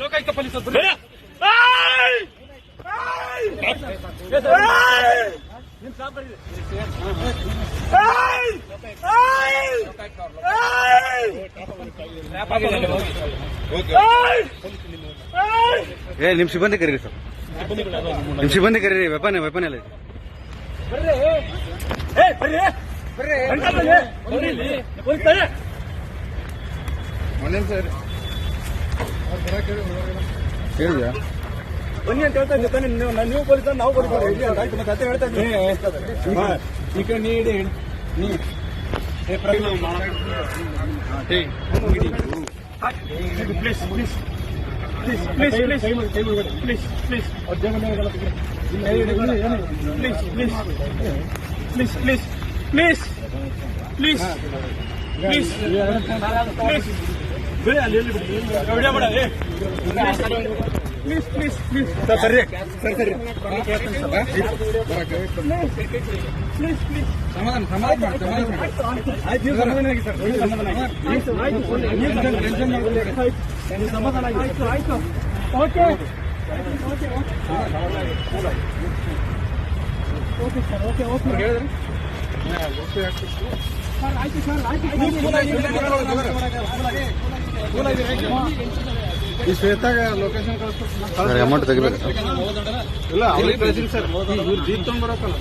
Lokayukta police ನಿಮ್ ಸಿಬ್ಬಂದಿ ಕರೀರಿ ಸರ್, ನಿಮ್ ಸಿಬ್ಬಂದಿ ಕರೀರಿ. ವೆಪನ್ ಎಲ್ಲ ಇದೆ. ಹೇಳಿದ್ಯಾ ಬನ್ನಿ ಅಂತ ಹೇಳ್ತಾ ಇದ್ದೀನಿ. ನೀವು ಪೊಲೀಸ್, ನಾವು ಪೊಲೀಸ್ ಮತ್ತೆ ಹೇಳ್ತಾ ಇದ್ದೀನಿ. ಈಗ ನೀಡಿ please please please please please please please please please please please please please ಬಿಡಿ, ಅಲ್ಲಿ ವಿಡಿಯೋ ಮಾಡ. ಪ್ಲೀಸ್ ಪ್ಲೀಸ್ ಪ್ಲೀಸ್ ಸರ್, ಸರಿ ಸರಿ ಸರಿ ಪ್ಲೀಸ್ ಪ್ಲೀಸ್ ಸಮಾಧಾನ ಆಯ್ತು. ನೀವು ಸಮಾಧಾನ ಆಗಿ ಸರ್, ಸಮಾಧಾನ ಆಯ್ತು ಆಯ್ತು. Okay okay okay sir, okay okay ಹೇಳಿದ್ರಿ ಸರ್. ಆಯ್ತು ಸರ್, ಆಯ್ತು. ಈ ಶ್ವೇತಾಗ ಲೊಕೇಶನ್ ಕಳಿಸ್ತಾರೆ. ಅಮೌಂಟ್ ತೆಗಿಬೇಕು ಇಲ್ಲ, ಅವ್ರಿಗೆ ಕಳಿಸಿಲ್ಲ ಸರ್. ಇವ್ರು ಜೀಪ್ ತಗೊಂಡ್ ಬರೋಕಲ್ಲ.